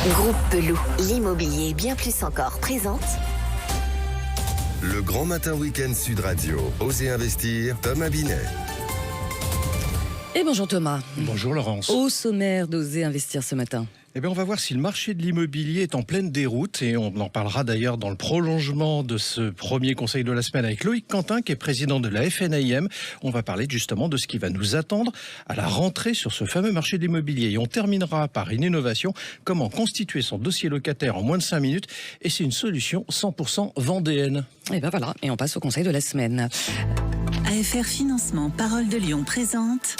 Groupe Pelou, l'immobilier bien plus encore présente. Le Grand Matin Week-end Sud Radio. Osez investir, Thomas Binet. Et bonjour Thomas. Bonjour Laurence. Au sommaire d'Oser investir ce matin. Eh bien, on va voir si le marché de l'immobilier est en pleine déroute et on en parlera d'ailleurs dans le prolongement de ce premier conseil de la semaine avec Loïc Quentin qui est président de la FNAIM. On va parler justement de ce qui va nous attendre à la rentrée sur ce fameux marché de l'immobilier. Et on terminera par une innovation, comment constituer son dossier locataire en moins de 5 minutes. Et c'est une solution 100% vendéenne. Et ben voilà, et on passe au conseil de la semaine. AFR Financement Parole de Lyon présente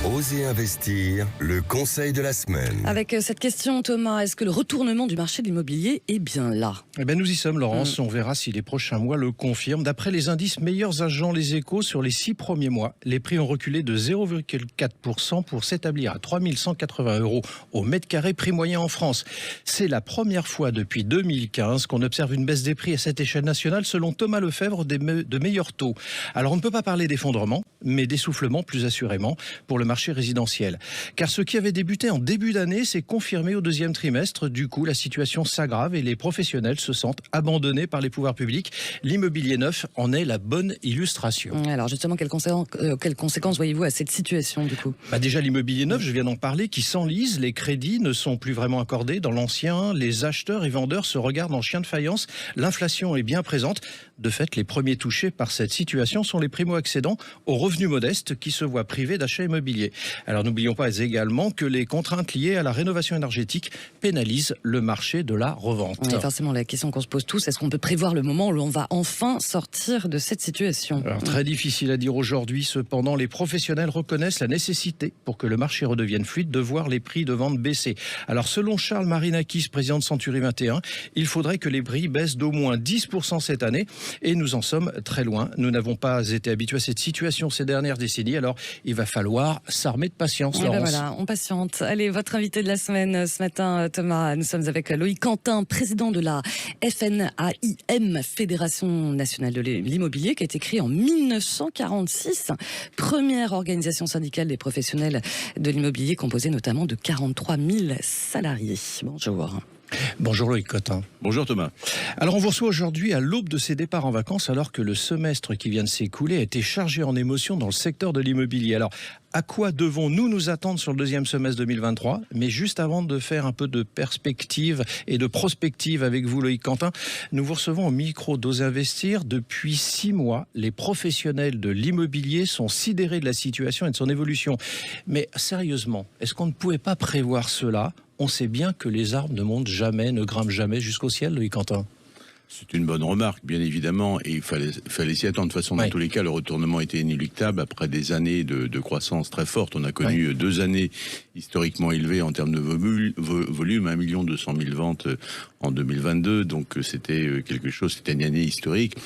Osez investir, le conseil de la semaine. Avec cette question, Thomas, est-ce que le retournement du marché de l'immobilier est bien là ? Eh bien, nous y sommes, Laurence. On verra si les prochains mois le confirment. D'après les indices meilleurs agents Les Échos, sur les 6 premiers mois, les prix ont reculé de 0,4% pour s'établir à 3 180 € au mètre carré, prix moyen en France. C'est la première fois depuis 2015 qu'on observe une baisse des prix à cette échelle nationale, selon Thomas Lefebvre, de meilleurs taux. Alors, on ne peut pas parler d'effondrement, mais d'essoufflement plus assurément pour le marché résidentiel. Car ce qui avait débuté en début d'année s'est confirmé au deuxième trimestre. Du coup, la situation s'aggrave et les professionnels se sentent abandonnés par les pouvoirs publics. L'immobilier neuf en est la bonne illustration. Alors justement, quelles conséquences voyez-vous à cette situation du coup ? Déjà, l'immobilier neuf, je viens d'en parler, qui s'enlise. Les crédits ne sont plus vraiment accordés. Dans l'ancien, les acheteurs et vendeurs se regardent en chien de faïence. L'inflation est bien présente. De fait, les premiers touchés par cette situation sont les primo-accédants aux revenus modestes qui se voient privés d'achats immobiliers. Alors n'oublions pas également que les contraintes liées à la rénovation énergétique pénalisent le marché de la revente. Et forcément, la question qu'on se pose tous, est-ce qu'on peut prévoir le moment où l'on va enfin sortir de cette situation ? Alors, très difficile à dire aujourd'hui, cependant, les professionnels reconnaissent la nécessité, pour que le marché redevienne fluide, de voir les prix de vente baisser. Alors selon Charles Marinakis, président de Century 21, il faudrait que les prix baissent d'au moins 10% cette année, et nous en sommes très loin. Nous n'avons pas été habitués à cette situation ces dernières décennies, alors il va falloir s'armer de patience. Voilà, on patiente. Allez, votre invité de la semaine ce matin, Thomas, nous sommes avec Loïc Quentin, président de la FNAIM, Fédération Nationale de l'Immobilier, qui a été créée en 1946, première organisation syndicale des professionnels de l'immobilier, composée notamment de 43 000 salariés. Bonjour. Bonjour Loïc Quentin. Bonjour Thomas. Alors on vous reçoit aujourd'hui à l'aube de ces départs en vacances, alors que le semestre qui vient de s'écouler a été chargé en émotions dans le secteur de l'immobilier. Alors à quoi devons-nous nous attendre sur le deuxième semestre 2023 ? Mais juste avant de faire un peu de perspective et de prospective avec vous Loïc Quentin, nous vous recevons au micro d'Oser Investir. Depuis 6 mois, les professionnels de l'immobilier sont sidérés de la situation et de son évolution. Mais sérieusement, est-ce qu'on ne pouvait pas prévoir cela ? On sait bien que les arbres ne montent jamais, ne grimpent jamais jusqu'au ciel, Loïc Quentin. C'est une bonne remarque, bien évidemment, et il fallait s'y attendre. De toute façon, dans tous les cas, le retournement était inéluctable. Après des années de croissance très forte, on a connu 2 années historiquement élevées en termes de volume, 1 200 000 ventes en 2022, donc c'était quelque chose, c'était une année historique.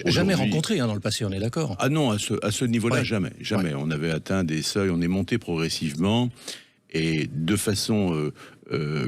Jamais rencontré dans le passé, on est d'accord ? Ah non, à ce niveau-là, jamais. On avait atteint des seuils, on est monté progressivement, et de façon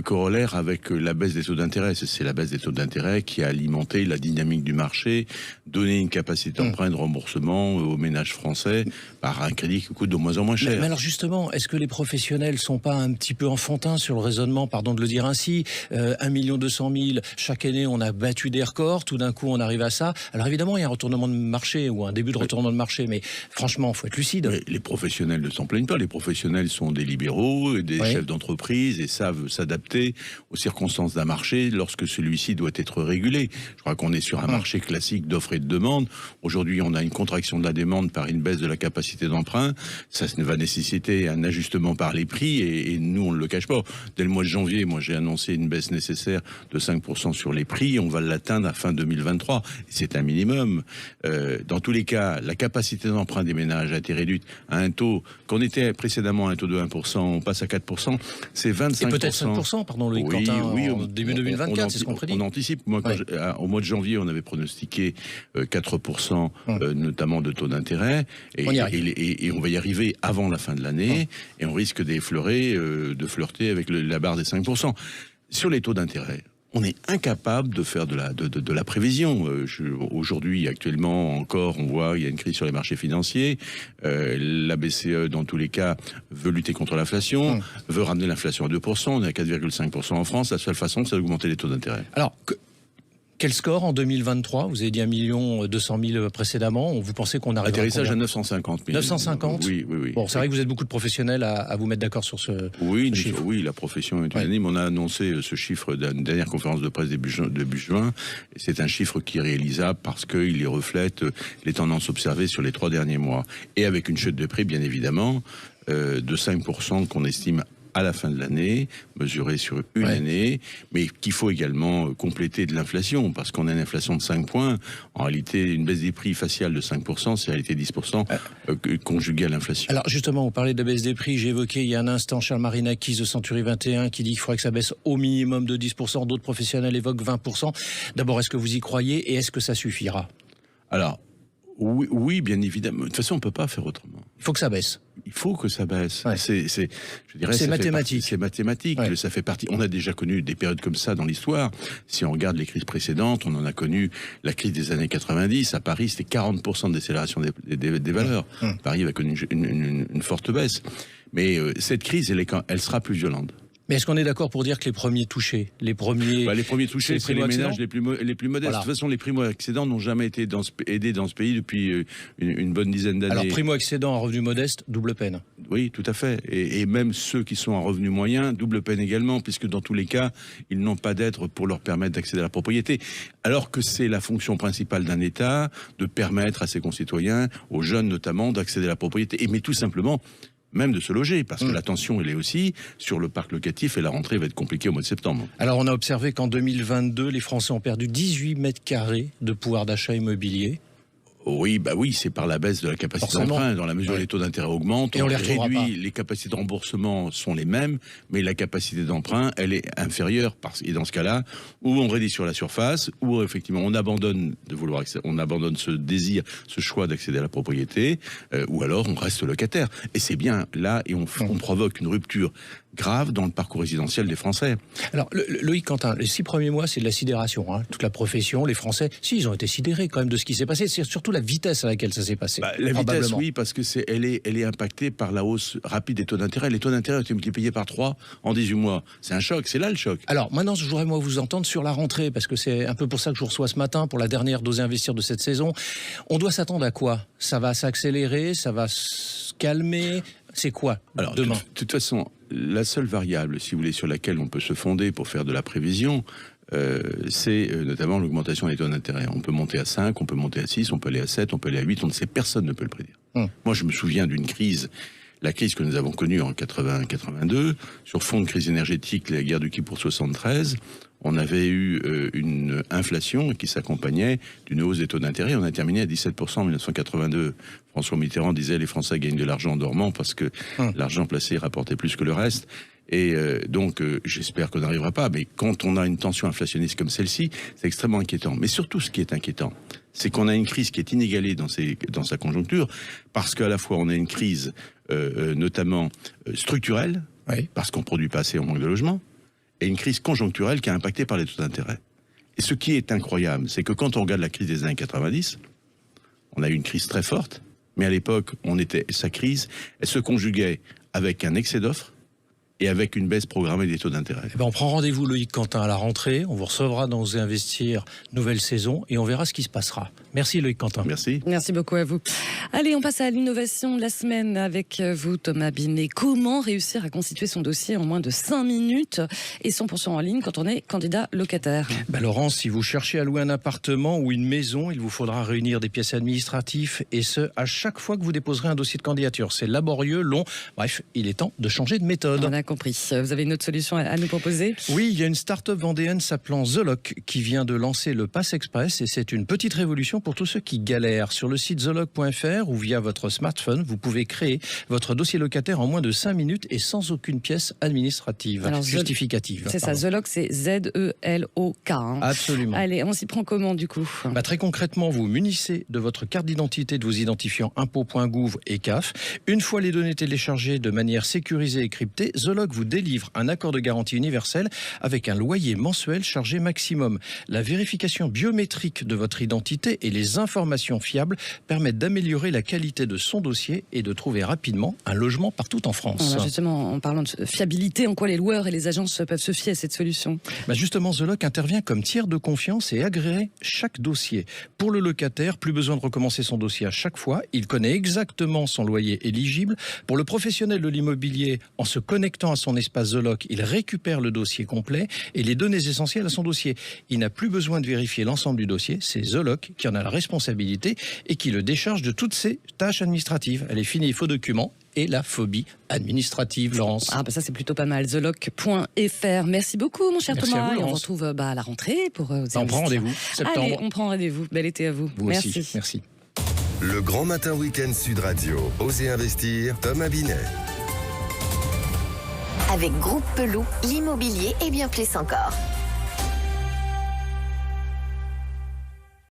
corollaire avec la baisse des taux d'intérêt. C'est la baisse des taux d'intérêt qui a alimenté la dynamique du marché, donné une capacité d'emprunt de remboursement aux ménages français par un crédit qui coûte de moins en moins cher. Mais alors justement, est-ce que les professionnels sont pas un petit peu enfantins sur le raisonnement, pardon de le dire ainsi, 1 200 000, chaque année on a battu des records, tout d'un coup on arrive à ça. Alors évidemment il y a un retournement de marché ou un début de retournement de marché, mais franchement il faut être lucide. Mais les professionnels ne s'en plaignent pas, les professionnels sont des libéraux, des chefs d'entreprise et savent s'adapter aux circonstances d'un marché lorsque celui-ci doit être régulé. Je crois qu'on est sur un marché classique d'offres et de demande. Aujourd'hui, on a une contraction de la demande par une baisse de la capacité d'emprunt. Ça va nécessiter un ajustement par les prix et nous, on ne le cache pas. Dès le mois de janvier, moi, j'ai annoncé une baisse nécessaire de 5% sur les prix. On va l'atteindre à fin 2023. C'est un minimum. Dans tous les cas, la capacité d'emprunt des ménages a été réduite à un taux qu'on était précédemment à un taux de 1%, on passe à 4%. C'est 25%. Et peut-être 5%, pardon Loïc Quentin, en début 2024, c'est ce qu'on prédit. On anticipe. Moi, au mois de janvier, on avait pronostiqué 4%, notamment de taux d'intérêt, et on va y arriver avant la fin de l'année, et on risque de flirter avec la barre des 5%. Sur les taux d'intérêt, on est incapable de faire de la prévision. Aujourd'hui, actuellement encore, on voit il y a une crise sur les marchés financiers. La BCE, dans tous les cas, veut lutter contre l'inflation, veut ramener l'inflation à 2%. On est à 4,5% en France. La seule façon, c'est d'augmenter les taux d'intérêt. Alors, quel score en 2023 ? Vous avez dit 1 200 000 précédemment. Vous pensez qu'on arrive atterrissage à 950 000. 950 ? Oui. Bon, c'est vrai que vous êtes beaucoup de professionnels à vous mettre d'accord sur ce chiffre. Oui, la profession est unanime. On a annoncé ce chiffre d'une dernière conférence de presse début juin. C'est un chiffre qui est réalisable parce qu'il reflète les tendances observées sur les 3 derniers mois. Et avec une chute de prix, bien évidemment, de 5% qu'on estime à la fin de l'année, mesurée sur une année, mais qu'il faut également compléter de l'inflation, parce qu'on a une inflation de 5 points. En réalité, une baisse des prix faciale de 5%, c'est en réalité 10% conjuguée à l'inflation. Alors justement, vous parlez de baisse des prix. J'ai évoqué il y a un instant Charles Marinakis de Century 21 qui dit qu'il faudrait que ça baisse au minimum de 10%. D'autres professionnels évoquent 20%. D'abord, est-ce que vous y croyez et est-ce que ça suffira ? Alors, oui, bien évidemment. De toute façon, on ne peut pas faire autrement. Il faut que ça baisse. Il faut que ça baisse. Ouais. C'est mathématique. C'est mathématique. Ouais. Ça fait partie. On a déjà connu des périodes comme ça dans l'histoire. Si on regarde les crises précédentes, on en a connu la crise des années 90. À Paris, c'était 40% de décélération des valeurs. Paris a connu une forte baisse. Mais cette crise, elle sera plus violente. Mais est-ce qu'on est d'accord pour dire que les premiers touchés, les premiers touchés, c'est les ménages les plus modestes. Voilà. De toute façon, les primo-accédants n'ont jamais été aidés dans ce pays depuis une bonne dizaine d'années. Alors, primo-accédants en revenu modeste, double peine. Oui, tout à fait. Et même ceux qui sont en revenu moyen, double peine également, puisque dans tous les cas, ils n'ont pas d'aide pour leur permettre d'accéder à la propriété. Alors que c'est la fonction principale d'un État de permettre à ses concitoyens, aux jeunes notamment, d'accéder à la propriété. Mais tout simplement, même de se loger, parce que la tension, elle est aussi sur le parc locatif et la rentrée va être compliquée au mois de septembre. Alors, on a observé qu'en 2022, les Français ont perdu 18 mètres carrés de pouvoir d'achat immobilier. Oui, c'est par la baisse de la capacité d'emprunt, dans la mesure où les taux d'intérêt augmentent, on les réduit, les capacités de remboursement sont les mêmes, mais la capacité d'emprunt, elle est inférieure. Et dans ce cas-là, ou on réduit sur la surface, ou effectivement on abandonne ce désir, ce choix d'accéder à la propriété, ou alors on reste locataire. Et c'est bien là, et on provoque une rupture grave dans le parcours résidentiel des Français. Alors, Loïc Quentin, les 6 premiers mois, c'est de la sidération. Toute la profession, les Français, ils ont été sidérés quand même de ce qui s'est passé. C'est surtout la vitesse à laquelle ça s'est passé. La vitesse, oui, parce que elle est impactée par la hausse rapide des taux d'intérêt. Les taux d'intérêt ont été multipliés par 3 en 18 mois. C'est un choc, c'est là le choc. Alors, maintenant, je voudrais vous entendre sur la rentrée, parce que c'est un peu pour ça que je vous reçois ce matin, pour la dernière d'Oser Investir de cette saison. On doit s'attendre à quoi ? Ça va s'accélérer, ça va se calmer ? C'est quoi demain ? De toute façon, la seule variable, si vous voulez, sur laquelle on peut se fonder pour faire de la prévision, c'est notamment l'augmentation des taux d'intérêt. On peut monter à 5, on peut monter à 6, on peut aller à 7, on peut aller à 8, on ne sait, personne ne peut le prédire. Moi, je me souviens d'une crise, la crise que nous avons connue en 80-82, sur fond de crise énergétique, la guerre du Kippour 73, on avait eu une inflation qui s'accompagnait d'une hausse des taux d'intérêt. On a terminé à 17% en 1982. François Mitterrand disait les Français gagnent de l'argent en dormant parce que l'argent placé rapportait plus que le reste. Et donc, j'espère qu'on n'arrivera pas. Mais quand on a une tension inflationniste comme celle-ci, c'est extrêmement inquiétant. Mais surtout, ce qui est inquiétant, c'est qu'on a une crise qui est inégalée dans sa conjoncture, parce qu'à la fois, on a une crise notamment structurelle, parce qu'on ne produit pas assez en manque de logement, et une crise conjoncturelle qui est impactée par les taux d'intérêt. Et ce qui est incroyable, c'est que quand on regarde la crise des années 90, on a eu une crise très forte, mais à l'époque, sa crise, elle se conjuguait avec un excès d'offres et avec une baisse programmée des taux d'intérêt. On prend rendez-vous, Loïc Quentin, à la rentrée. On vous recevra dans Oser Investir, nouvelle saison, et on verra ce qui se passera. Merci, Loïc Quentin. Merci. Merci beaucoup à vous. Allez, on passe à l'innovation de la semaine avec vous, Thomas Binet. Comment réussir à constituer son dossier en moins de 5 minutes et 100% en ligne quand on est candidat locataire ? Laurent, si vous cherchez à louer un appartement ou une maison, il vous faudra réunir des pièces administratives, et ce, à chaque fois que vous déposerez un dossier de candidature. C'est laborieux, long. Bref, il est temps de changer de méthode. On a compris. Vous avez une autre solution à nous proposer ? Oui, il y a une start-up vendéenne s'appelant The Lock qui vient de lancer le Pass Express, et c'est une petite révolution pour tous ceux qui galèrent. Sur le site zoloc.fr ou via votre smartphone, vous pouvez créer votre dossier locataire en moins de 5 minutes et sans aucune pièce administrative justificative. C'est ça, Zoloc, c'est Z-E-L-O-K. Absolument. Allez, on s'y prend comment du coup? Très concrètement, vous munissez de votre carte d'identité de vos identifiants impôts.gouv et CAF. Une fois les données téléchargées de manière sécurisée et cryptée, Zoloc vous délivre un accord de garantie universel avec un loyer mensuel chargé maximum. La vérification biométrique de votre identité et les informations fiables permettent d'améliorer la qualité de son dossier et de trouver rapidement un logement partout en France. Alors justement, en parlant de fiabilité, en quoi les loueurs et les agences peuvent se fier à cette solution? Justement, Zoloc intervient comme tiers de confiance et agrée chaque dossier. Pour le locataire, plus besoin de recommencer son dossier à chaque fois. Il connaît exactement son loyer éligible. Pour le professionnel de l'immobilier, en se connectant à son espace Zoloc, il récupère le dossier complet et les données essentielles à son dossier. Il n'a plus besoin de vérifier l'ensemble du dossier. C'est Zoloc qui en a la responsabilité et qui le décharge de toutes ses tâches administratives. Elle est finie, faux documents et la phobie administrative, Laurence. Ça c'est plutôt pas mal. Zoloc.fr. Merci beaucoup mon cher Thomas. À vous, et on se retrouve à la rentrée pour on prend rendez-vous septembre. Allez, on prend rendez-vous. Bel été à vous. Vous Merci. aussi. Merci. Le Grand Matin Week-end Sud Radio. Osez investir. Thomas Binet. Avec Groupe Peloux, l'immobilier et bien plus encore.